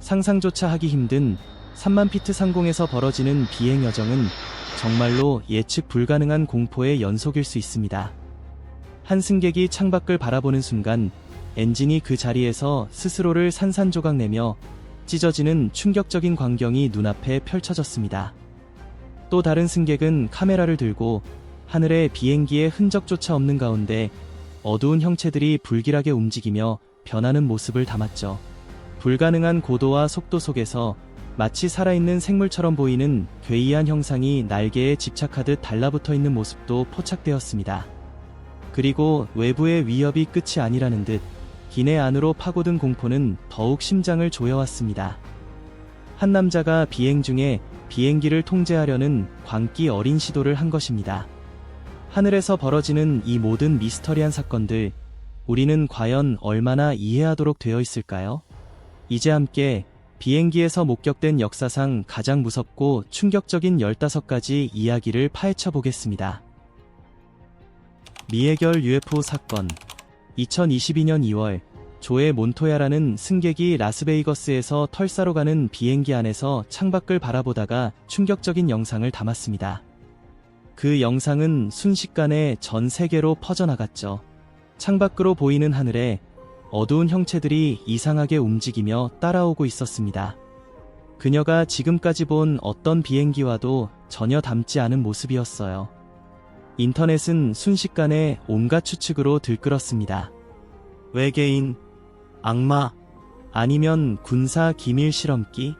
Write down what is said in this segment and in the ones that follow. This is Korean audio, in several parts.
상상조차 하기 힘든 3만 피트 상공에서 벌어지는 비행 여정은 정말로 예측 불가능한 공포의 연속일 수 있습니다. 한 승객이 창밖을 바라보는 순간 엔진이 그 자리에서 스스로를 산산조각내며 찢어지는 충격적인 광경이 눈앞에 펼쳐졌습니다. 또 다른 승객은 카메라를 들고 하늘에 비행기의 흔적조차 없는 가운데 어두운 형체들이 불길하게 움직이며 변하는 모습을 담았죠. 불가능한 고도와 속도 속에서 마치 살아있는 생물처럼 보이는 괴이한 형상이 날개에 집착하듯 달라붙어 있는 모습도 포착되었습니다. 그리고 외부의 위협이 끝이 아니라는 듯 기내 안으로 파고든 공포는 더욱 심장을 조여왔습니다. 한 남자가 비행 중에 비행기를 통제하려는 광기 어린 시도를 한 것입니다. 하늘에서 벌어지는 이 모든 미스터리한 사건들, 우리는 과연 얼마나 이해하도록 되어 있을까요? 이제 함께 비행기에서 목격된 역사상 가장 무섭고 충격적인 15가지 이야기를 파헤쳐 보겠습니다. 미해결 UFO 사건. 2022년 2월, 조에 몬토야라는 승객이 라스베이거스에서 털사로 가는 비행기 안에서 창밖을 바라보다가 충격적인 영상을 담았습니다. 그 영상은 순식간에 전 세계로 퍼져나갔죠. 창밖으로 보이는 하늘에 어두운 형체들이 이상하게 움직이며 따라오고 있었습니다. 그녀가 지금까지 본 어떤 비행기와도 전혀 닮지 않은 모습이었어요. 인터넷은 순식간에 온갖 추측으로 들끓었습니다. 외계인, 악마, 아니면 군사 기밀 실험기?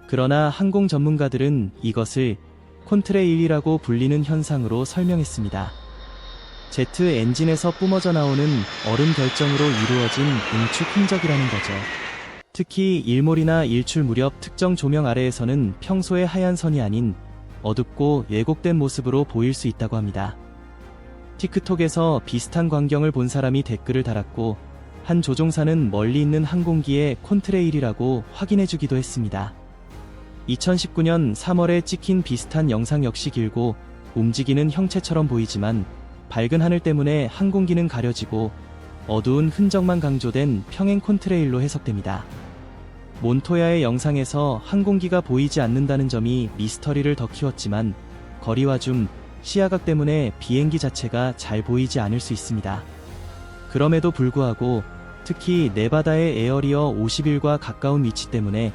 그러나 항공 전문가들은 이것을 콘트레일이라고 불리는 현상으로 설명했습니다. 제트 엔진에서 뿜어져 나오는 얼음 결정으로 이루어진 응축 흔적이라는 거죠. 특히 일몰이나 일출 무렵 특정 조명 아래에서는 평소의 하얀 선이 아닌 어둡고 왜곡된 모습으로 보일 수 있다고 합니다. 틱톡에서 비슷한 광경을 본 사람이 댓글을 달았고 한 조종사는 멀리 있는 항공기의 콘트레일이라고 확인해주기도 했습니다. 2019년 3월에 찍힌 비슷한 영상 역시 길고 움직이는 형체처럼 보이지만 밝은 하늘 때문에 항공기는 가려지고 어두운 흔적만 강조된 평행 콘트레일로 해석됩니다. 몬토야의 영상에서 항공기가 보이지 않는다는 점이 미스터리를 더 키웠지만 거리와 줌, 시야각 때문에 비행기 자체가 잘 보이지 않을 수 있습니다. 그럼에도 불구하고 특히 네바다의 에어리어 51과 가까운 위치 때문에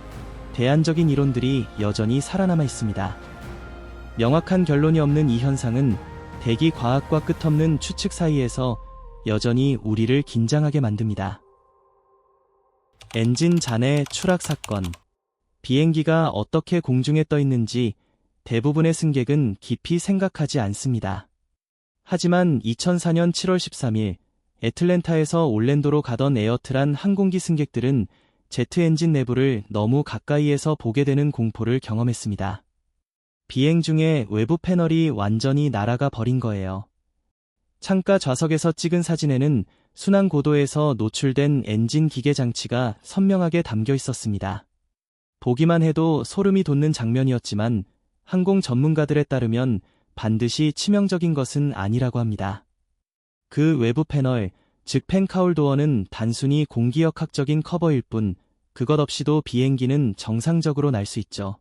대안적인 이론들이 여전히 살아남아 있습니다. 명확한 결론이 없는 이 현상은 대기 과학과 끝없는 추측 사이에서 여전히 우리를 긴장하게 만듭니다. 엔진 잔해 추락 사건. 비행기가 어떻게 공중에 떠 있는지 대부분의 승객은 깊이 생각하지 않습니다. 하지만 2004년 7월 13일 애틀랜타에서 올랜도로 가던 에어트란 항공기 승객들은 제트 엔진 내부를 너무 가까이에서 보게 되는 공포를 경험했습니다. 비행 중에 외부 패널이 완전히 날아가 버린 거예요. 창가 좌석에서 찍은 사진에는 순항 고도에서 노출된 엔진 기계 장치가 선명하게 담겨 있었습니다. 보기만 해도 소름이 돋는 장면이었지만 항공 전문가들에 따르면 반드시 치명적인 것은 아니라고 합니다. 그 외부 패널, 즉 펜카울 도어는 단순히 공기역학적인 커버일 뿐 그것 없이도 비행기는 정상적으로 날 수 있죠.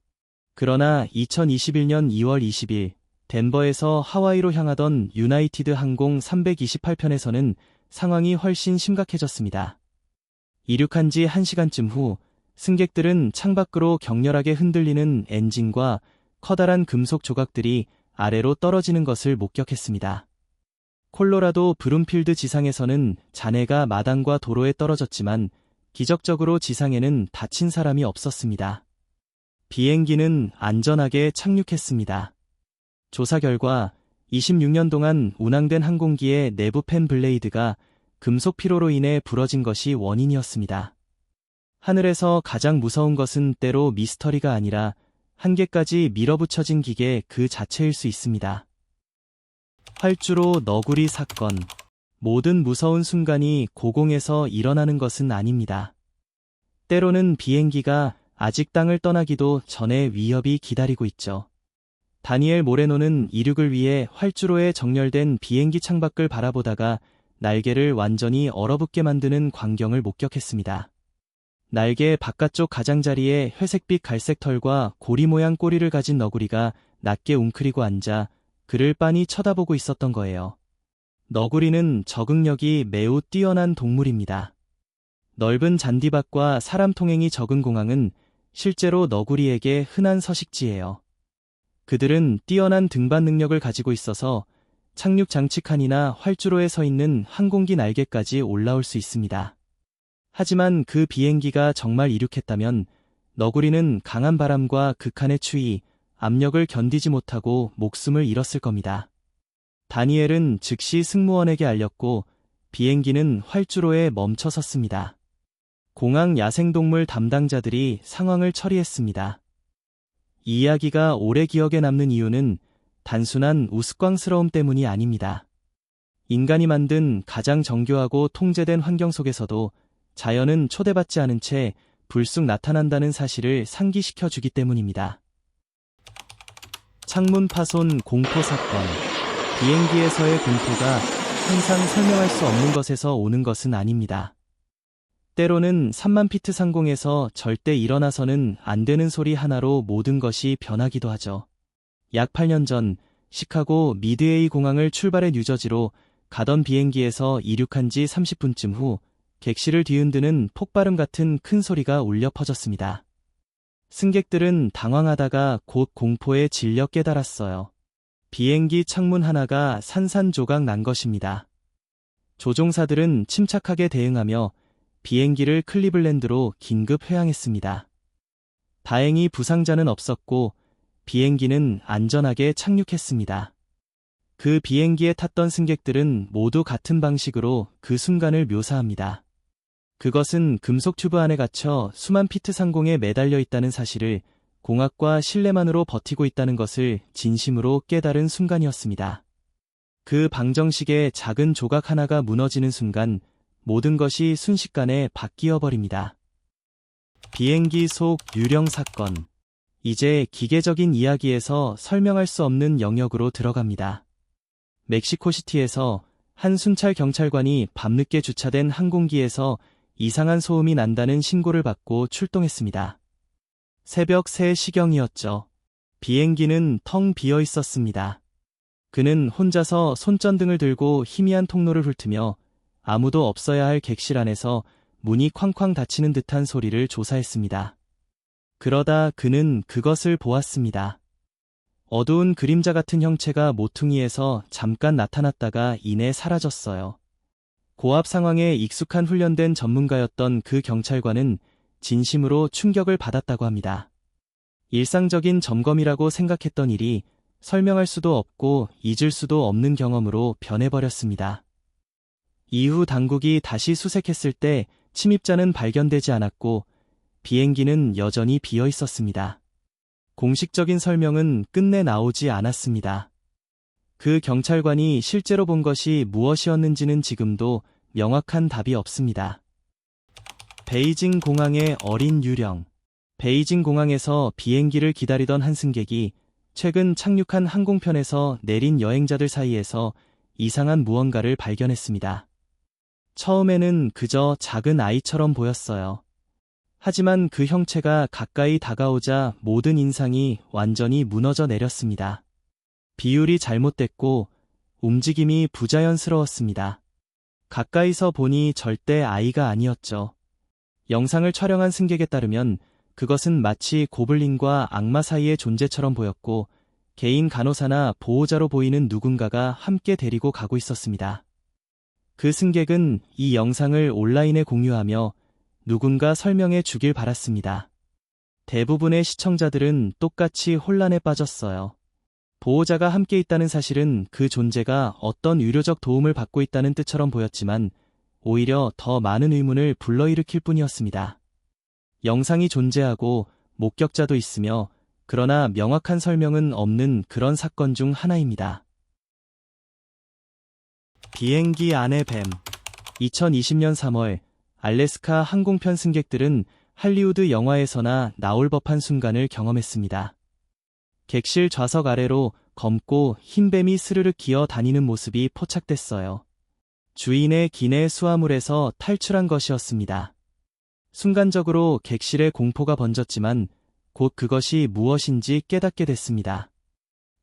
그러나 2021년 2월 20일 덴버에서 하와이로 향하던 유나이티드 항공 328편에서는 상황이 훨씬 심각해졌습니다. 이륙한 지 1시간쯤 후 승객들은 창밖으로 격렬하게 흔들리는 엔진과 커다란 금속 조각들이 아래로 떨어지는 것을 목격했습니다. 콜로라도 브룸필드 지상에서는 잔해가 마당과 도로에 떨어졌지만 기적적으로 지상에는 다친 사람이 없었습니다. 비행기는 안전하게 착륙했습니다. 조사 결과 26년 동안 운항된 항공기의 내부 팬 블레이드가 금속 피로로 인해 부러진 것이 원인이었습니다. 하늘에서 가장 무서운 것은 때로 미스터리가 아니라 한계까지 밀어붙여진 기계 그 자체일 수 있습니다. 활주로 너구리 사건. 모든 무서운 순간이 고공에서 일어나는 것은 아닙니다. 때로는 비행기가 아직 땅을 떠나기도 전에 위협이 기다리고 있죠. 다니엘 모레노는 이륙을 위해 활주로에 정렬된 비행기 창밖을 바라보다가 날개를 완전히 얼어붙게 만드는 광경을 목격했습니다. 날개 바깥쪽 가장자리에 회색빛 갈색 털과 고리 모양 꼬리를 가진 너구리가 낮게 웅크리고 앉아 그를 빤히 쳐다보고 있었던 거예요. 너구리는 적응력이 매우 뛰어난 동물입니다. 넓은 잔디밭과 사람 통행이 적은 공항은 실제로 너구리에게 흔한 서식지예요. 그들은 뛰어난 등반 능력을 가지고 있어서 착륙 장치칸이나 활주로에 서 있는 항공기 날개까지 올라올 수 있습니다. 하지만 그 비행기가 정말 이륙했다면 너구리는 강한 바람과 극한의 추위, 압력을 견디지 못하고 목숨을 잃었을 겁니다. 다니엘은 즉시 승무원에게 알렸고 비행기는 활주로에 멈춰 섰습니다. 공항 야생동물 담당자들이 상황을 처리했습니다. 이 이야기가 오래 기억에 남는 이유는 단순한 우스꽝스러움 때문이 아닙니다. 인간이 만든 가장 정교하고 통제된 환경 속에서도 자연은 초대받지 않은 채 불쑥 나타난다는 사실을 상기시켜 주기 때문입니다. 창문 파손 공포 사건. 비행기에서의 공포가 항상 설명할 수 없는 것에서 오는 것은 아닙니다. 때로는 3만 피트 상공에서 절대 일어나서는 안 되는 소리 하나로 모든 것이 변하기도 하죠. 약 8년 전 시카고 미드웨이 공항을 출발해 뉴저지로 가던 비행기에서 이륙한 지 30분쯤 후 객실을 뒤흔드는 폭발음 같은 큰 소리가 울려 퍼졌습니다. 승객들은 당황하다가 곧 공포에 질려 깨달았어요. 비행기 창문 하나가 산산조각 난 것입니다. 조종사들은 침착하게 대응하며 비행기를 클리블랜드로 긴급 회항했습니다. 다행히 부상자는 없었고 비행기는 안전하게 착륙했습니다. 그 비행기에 탔던 승객들은 모두 같은 방식으로 그 순간을 묘사합니다. 그것은 금속 튜브 안에 갇혀 수만 피트 상공에 매달려 있다는 사실을 공학과 신뢰만으로 버티고 있다는 것을 진심으로 깨달은 순간이었습니다. 그 방정식의 작은 조각 하나가 무너지는 순간 모든 것이 순식간에 바뀌어 버립니다. 비행기 속 유령 사건. 이제 기계적인 이야기에서 설명할 수 없는 영역으로 들어갑니다. 멕시코시티에서 한 순찰 경찰관이 밤늦게 주차된 항공기에서 이상한 소음이 난다는 신고를 받고 출동했습니다. 새벽 3시경이었죠. 비행기는 텅 비어 있었습니다. 그는 혼자서 손전등을 들고 희미한 통로를 훑으며 아무도 없어야 할 객실 안에서 문이 쾅쾅 닫히는 듯한 소리를 조사했습니다. 그러다 그는 그것을 보았습니다. 어두운 그림자 같은 형체가 모퉁이에서 잠깐 나타났다가 이내 사라졌어요. 고압 상황에 익숙한 훈련된 전문가였던 그 경찰관은 진심으로 충격을 받았다고 합니다. 일상적인 점검이라고 생각했던 일이 설명할 수도 없고 잊을 수도 없는 경험으로 변해버렸습니다. 이후 당국이 다시 수색했을 때 침입자는 발견되지 않았고 비행기는 여전히 비어 있었습니다. 공식적인 설명은 끝내 나오지 않았습니다. 그 경찰관이 실제로 본 것이 무엇이었는지는 지금도 명확한 답이 없습니다. 베이징 공항의 어린 유령. 베이징 공항에서 비행기를 기다리던 한 승객이 최근 착륙한 항공편에서 내린 여행자들 사이에서 이상한 무언가를 발견했습니다. 처음에는 그저 작은 아이처럼 보였어요. 하지만 그 형체가 가까이 다가오자 모든 인상이 완전히 무너져 내렸습니다. 비율이 잘못됐고 움직임이 부자연스러웠습니다. 가까이서 보니 절대 아이가 아니었죠. 영상을 촬영한 승객에 따르면 그것은 마치 고블린과 악마 사이의 존재처럼 보였고 개인 간호사나 보호자로 보이는 누군가가 함께 데리고 가고 있었습니다. 그 승객은 이 영상을 온라인에 공유하며 누군가 설명해 주길 바랐습니다. 대부분의 시청자들은 똑같이 혼란에 빠졌어요. 보호자가 함께 있다는 사실은 그 존재가 어떤 의료적 도움을 받고 있다는 뜻처럼 보였지만 오히려 더 많은 의문을 불러일으킬 뿐이었습니다. 영상이 존재하고 목격자도 있으며 그러나 명확한 설명은 없는 그런 사건 중 하나입니다. 비행기 안의 뱀. 2020년 3월 알래스카 항공편 승객들은 할리우드 영화에서나 나올 법한 순간을 경험했습니다. 객실 좌석 아래로 검고 흰 뱀이 스르륵 기어 다니는 모습이 포착됐어요. 주인의 기내 수화물에서 탈출한 것이었습니다. 순간적으로 객실에 공포가 번졌지만 곧 그것이 무엇인지 깨닫게 됐습니다.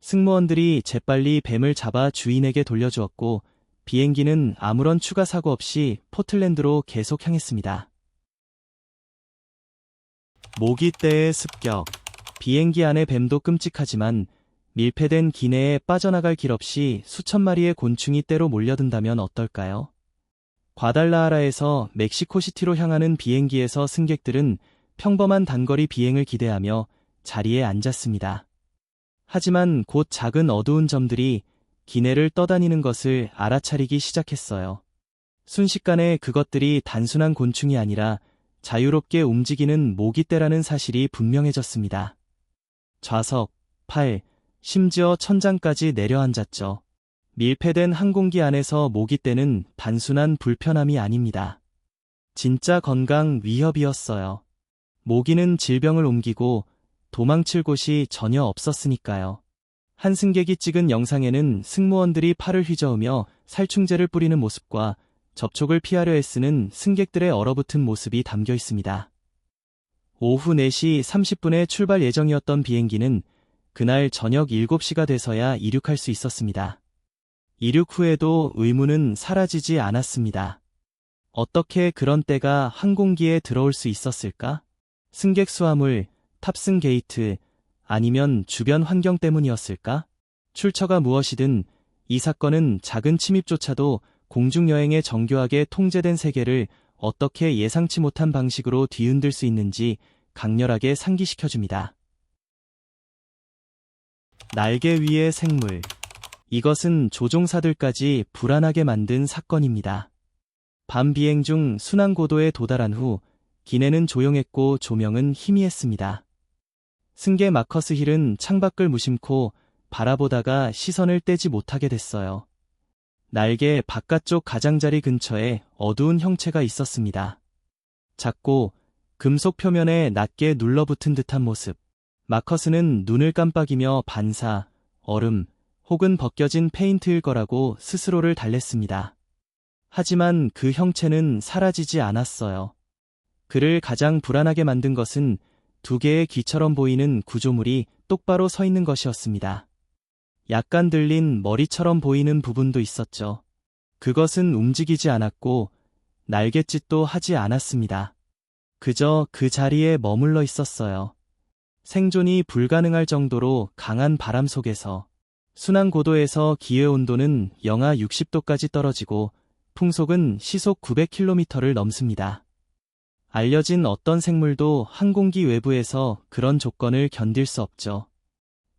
승무원들이 재빨리 뱀을 잡아 주인에게 돌려주었고 비행기는 아무런 추가 사고 없이 포틀랜드로 계속 향했습니다. 모기떼의 습격. 비행기 안의 뱀도 끔찍하지만 밀폐된 기내에 빠져나갈 길 없이 수천 마리의 곤충이 때로 몰려든다면 어떨까요? 과달라하라에서 멕시코시티로 향하는 비행기에서 승객들은 평범한 단거리 비행을 기대하며 자리에 앉았습니다. 하지만 곧 작은 어두운 점들이 기내를 떠다니는 것을 알아차리기 시작했어요. 순식간에 그것들이 단순한 곤충이 아니라 자유롭게 움직이는 모기떼라는 사실이 분명해졌습니다. 좌석, 팔, 심지어 천장까지 내려앉았죠. 밀폐된 항공기 안에서 모기떼는 단순한 불편함이 아닙니다. 진짜 건강 위협이었어요. 모기는 질병을 옮기고 도망칠 곳이 전혀 없었으니까요. 한 승객이 찍은 영상에는 승무원들이 팔을 휘저으며 살충제를 뿌리는 모습과 접촉을 피하려 애쓰는 승객들의 얼어붙은 모습이 담겨 있습니다. 오후 4시 30분에 출발 예정이었던 비행기는 그날 저녁 7시가 돼서야 이륙할 수 있었습니다. 이륙 후에도 의문은 사라지지 않았습니다. 어떻게 그런 때가 항공기에 들어올 수 있었을까? 승객 수화물, 탑승 게이트, 아니면 주변 환경 때문이었을까? 출처가 무엇이든 이 사건은 작은 침입조차도 공중여행의 정교하게 통제된 세계를 어떻게 예상치 못한 방식으로 뒤흔들 수 있는지 강렬하게 상기시켜줍니다. 날개 위의 생물. 이것은 조종사들까지 불안하게 만든 사건입니다. 밤 비행 중 순항 고도에 도달한 후 기내는 조용했고 조명은 희미했습니다. 승객 마커스 힐은 창밖을 무심코 바라보다가 시선을 떼지 못하게 됐어요. 날개 바깥쪽 가장자리 근처에 어두운 형체가 있었습니다. 작고 금속 표면에 낮게 눌러붙은 듯한 모습. 마커스는 눈을 깜빡이며 반사, 얼음, 혹은 벗겨진 페인트일 거라고 스스로를 달랬습니다. 하지만 그 형체는 사라지지 않았어요. 그를 가장 불안하게 만든 것은 두 개의 귀처럼 보이는 구조물이 똑바로 서 있는 것이었습니다. 약간 들린 머리처럼 보이는 부분도 있었죠. 그것은 움직이지 않았고 날갯짓도 하지 않았습니다. 그저 그 자리에 머물러 있었어요. 생존이 불가능할 정도로 강한 바람 속에서 순항 고도에서 기회 온도는 영하 60도까지 떨어지고 풍속은 시속 900km를 넘습니다. 알려진 어떤 생물도 항공기 외부에서 그런 조건을 견딜 수 없죠.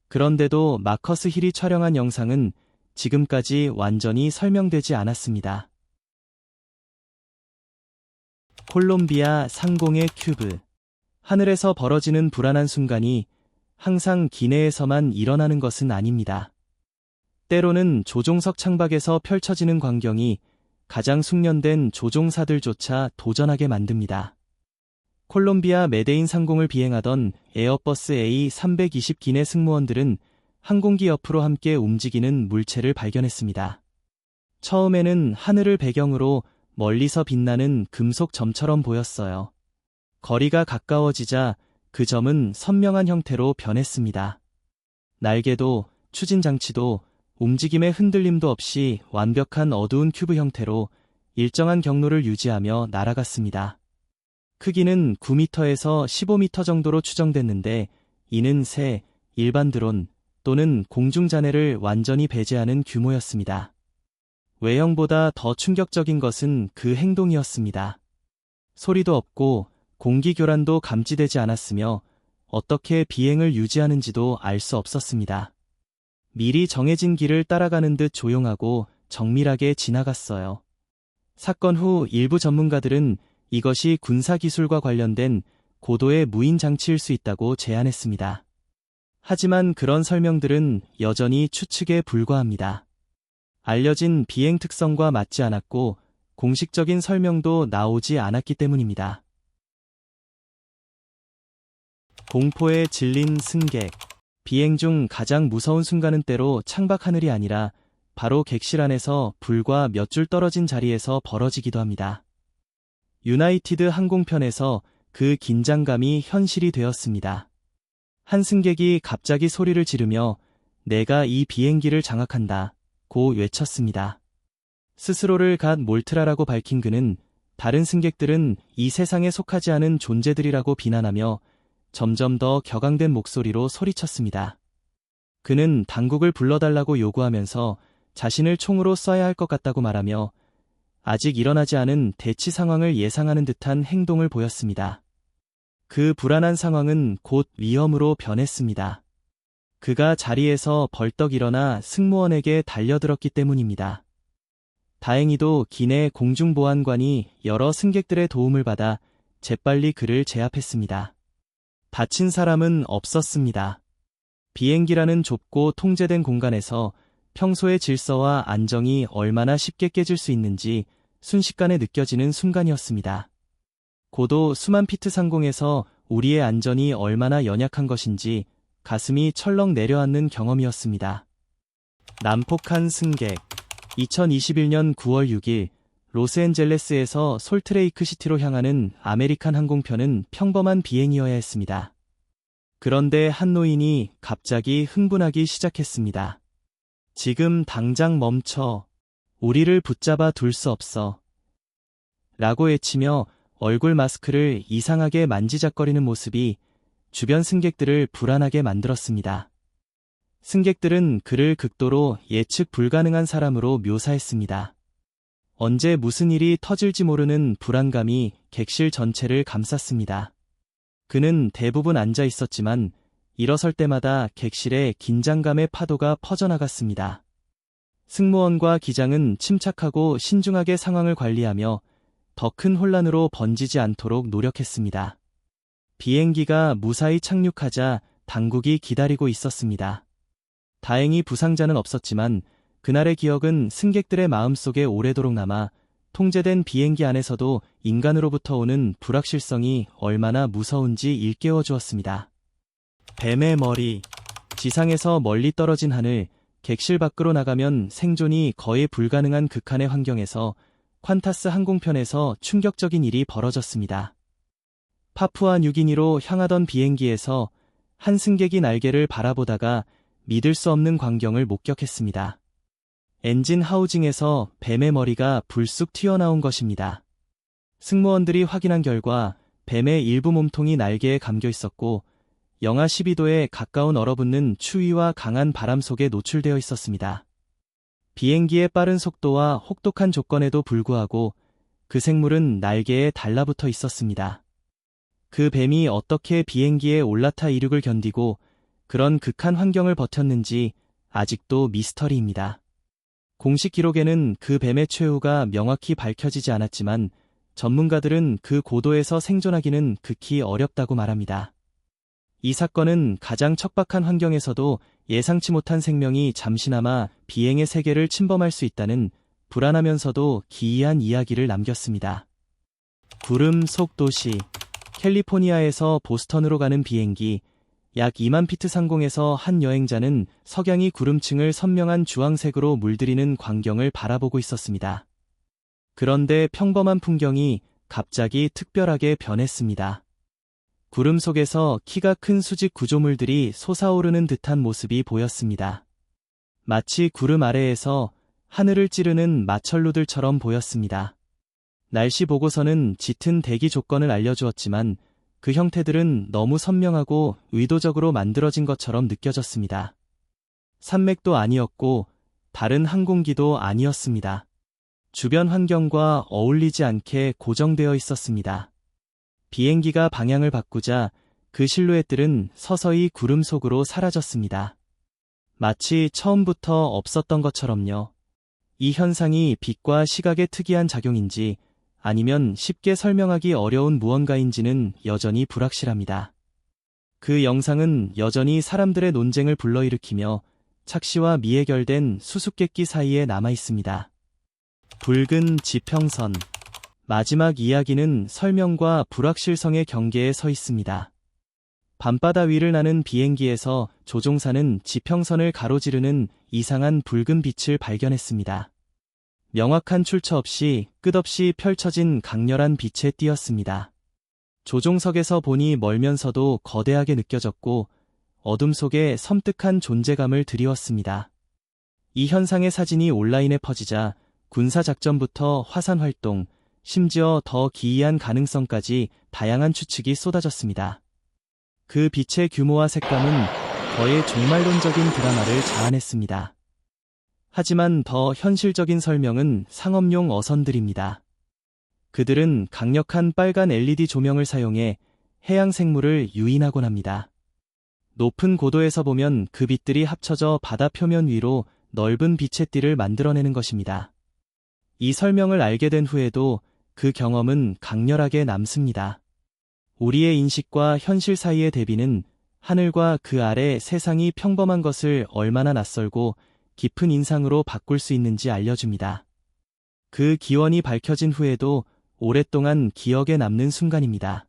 그런데도 마커스 힐이 촬영한 영상은 지금까지 완전히 설명되지 않았습니다. 콜롬비아 상공의 큐브. 하늘에서 벌어지는 불안한 순간이 항상 기내에서만 일어나는 것은 아닙니다. 때로는 조종석 창밖에서 펼쳐지는 광경이 가장 숙련된 조종사들조차 도전하게 만듭니다. 콜롬비아 메데인 상공을 비행하던 에어버스 A320 기내 승무원들은 항공기 옆으로 함께 움직이는 물체를 발견했습니다. 처음에는 하늘을 배경으로 멀리서 빛나는 금속 점처럼 보였어요. 거리가 가까워지자 그 점은 선명한 형태로 변했습니다. 날개도 추진 장치도 움직임의 흔들림도 없이 완벽한 어두운 큐브 형태로 일정한 경로를 유지하며 날아갔습니다. 크기는 9m에서 15m 정도로 추정됐는데 이는 새, 일반 드론 또는 공중잔해를 완전히 배제하는 규모였습니다. 외형보다 더 충격적인 것은 그 행동이었습니다. 소리도 없고 공기 교란도 감지되지 않았으며 어떻게 비행을 유지하는지도 알 수 없었습니다. 미리 정해진 길을 따라가는 듯 조용하고 정밀하게 지나갔어요. 사건 후 일부 전문가들은 이것이 군사기술과 관련된 고도의 무인 장치일 수 있다고 제안했습니다. 하지만 그런 설명들은 여전히 추측에 불과합니다. 알려진 비행 특성과 맞지 않았고 공식적인 설명도 나오지 않았기 때문입니다. 공포에 질린 승객. 비행 중 가장 무서운 순간은 때로 창밖 하늘이 아니라 바로 객실 안에서 불과 몇 줄 떨어진 자리에서 벌어지기도 합니다. 유나이티드 항공편에서 그 긴장감이 현실이 되었습니다. 한 승객이 갑자기 소리를 지르며 내가 이 비행기를 장악한다 고 외쳤습니다. 스스로를 갓 몰트라라고 밝힌 그는 다른 승객들은 이 세상에 속하지 않은 존재들이라고 비난하며 점점 더 격앙된 목소리로 소리쳤습니다. 그는 당국을 불러달라고 요구하면서 자신을 총으로 쏴야 할 것 같다고 말하며 아직 일어나지 않은 대치 상황을 예상하는 듯한 행동을 보였습니다. 그 불안한 상황은 곧 위험으로 변했습니다. 그가 자리에서 벌떡 일어나 승무원에게 달려들었기 때문입니다. 다행히도 기내 공중보안관이 여러 승객들의 도움을 받아 재빨리 그를 제압했습니다. 다친 사람은 없었습니다. 비행기라는 좁고 통제된 공간에서 평소의 질서와 안정이 얼마나 쉽게 깨질 수 있는지 순식간에 느껴지는 순간이었습니다. 고도 수만 피트 상공에서 우리의 안전이 얼마나 연약한 것인지 가슴이 철렁 내려앉는 경험이었습니다. 난폭한 승객. 2021년 9월 6일 로스앤젤레스에서 솔트레이크 시티로 향하는 아메리칸 항공편은 평범한 비행이어야 했습니다. 그런데 한 노인이 갑자기 흥분하기 시작했습니다. 지금 당장 멈춰. 우리를 붙잡아 둘 수 없어. 라고 외치며 얼굴 마스크를 이상하게 만지작거리는 모습이 주변 승객들을 불안하게 만들었습니다. 승객들은 그를 극도로 예측 불가능한 사람으로 묘사했습니다. 언제 무슨 일이 터질지 모르는 불안감이 객실 전체를 감쌌습니다. 그는 대부분 앉아 있었지만 일어설 때마다 객실에 긴장감의 파도가 퍼져나갔습니다. 승무원과 기장은 침착하고 신중하게 상황을 관리하며 더 큰 혼란으로 번지지 않도록 노력했습니다. 비행기가 무사히 착륙하자 당국이 기다리고 있었습니다. 다행히 부상자는 없었지만 그날의 기억은 승객들의 마음속에 오래도록 남아 통제된 비행기 안에서도 인간으로부터 오는 불확실성이 얼마나 무서운지 일깨워 주었습니다. 뱀의 머리. 지상에서 멀리 떨어진 하늘, 객실 밖으로 나가면 생존이 거의 불가능한 극한의 환경에서 콴타스 항공편에서 충격적인 일이 벌어졌습니다. 파푸아 뉴기니로 향하던 비행기에서 한 승객이 날개를 바라보다가 믿을 수 없는 광경을 목격했습니다. 엔진 하우징에서 뱀의 머리가 불쑥 튀어나온 것입니다. 승무원들이 확인한 결과 뱀의 일부 몸통이 날개에 감겨 있었고 영하 12도에 가까운 얼어붙는 추위와 강한 바람 속에 노출되어 있었습니다. 비행기의 빠른 속도와 혹독한 조건에도 불구하고 그 생물은 날개에 달라붙어 있었습니다. 그 뱀이 어떻게 비행기에 올라타 이륙을 견디고 그런 극한 환경을 버텼는지 아직도 미스터리입니다. 공식 기록에는 그 뱀의 최후가 명확히 밝혀지지 않았지만 전문가들은 그 고도에서 생존하기는 극히 어렵다고 말합니다. 이 사건은 가장 척박한 환경에서도 예상치 못한 생명이 잠시나마 비행의 세계를 침범할 수 있다는 불안하면서도 기이한 이야기를 남겼습니다. 구름 속 도시. 캘리포니아에서 보스턴으로 가는 비행기. 약 2만 피트 상공에서 한 여행자는 석양이 구름층을 선명한 주황색으로 물들이는 광경을 바라보고 있었습니다. 그런데 평범한 풍경이 갑자기 특별하게 변했습니다. 구름 속에서 키가 큰 수직 구조물들이 솟아오르는 듯한 모습이 보였습니다. 마치 구름 아래에서 하늘을 찌르는 마천루들처럼 보였습니다. 날씨 보고서는 짙은 대기 조건을 알려주었지만 그 형태들은 너무 선명하고 의도적으로 만들어진 것처럼 느껴졌습니다. 산맥도 아니었고 다른 항공기도 아니었습니다. 주변 환경과 어울리지 않게 고정되어 있었습니다. 비행기가 방향을 바꾸자 그 실루엣들은 서서히 구름 속으로 사라졌습니다. 마치 처음부터 없었던 것처럼요. 이 현상이 빛과 시각의 특이한 작용인지 아니면 쉽게 설명하기 어려운 무언가인지는 여전히 불확실합니다. 그 영상은 여전히 사람들의 논쟁을 불러일으키며 착시와 미해결된 수수께끼 사이에 남아 있습니다. 붉은 지평선. 마지막 이야기는 설명과 불확실성의 경계에 서 있습니다. 밤바다 위를 나는 비행기에서 조종사는 지평선을 가로지르는 이상한 붉은 빛을 발견했습니다. 명확한 출처 없이 끝없이 펼쳐진 강렬한 빛에 띄었습니다. 조종석에서 보니 멀면서도 거대하게 느껴졌고 어둠 속에 섬뜩한 존재감을 드리웠습니다. 이 현상의 사진이 온라인에 퍼지자 군사작전부터 화산활동, 심지어 더 기이한 가능성까지 다양한 추측이 쏟아졌습니다. 그 빛의 규모와 색감은 거의 종말론적인 드라마를 자아냈습니다. 하지만 더 현실적인 설명은 상업용 어선들입니다. 그들은 강력한 빨간 LED 조명을 사용해 해양 생물을 유인하곤 합니다. 높은 고도에서 보면 그 빛들이 합쳐져 바다 표면 위로 넓은 빛의 띠를 만들어내는 것입니다. 이 설명을 알게 된 후에도 그 경험은 강렬하게 남습니다. 우리의 인식과 현실 사이의 대비는 하늘과 그 아래 세상이 평범한 것을 얼마나 낯설고 깊은 인상으로 바꿀 수 있는지 알려줍니다. 그 기원이 밝혀진 후에도 오랫동안 기억에 남는 순간입니다.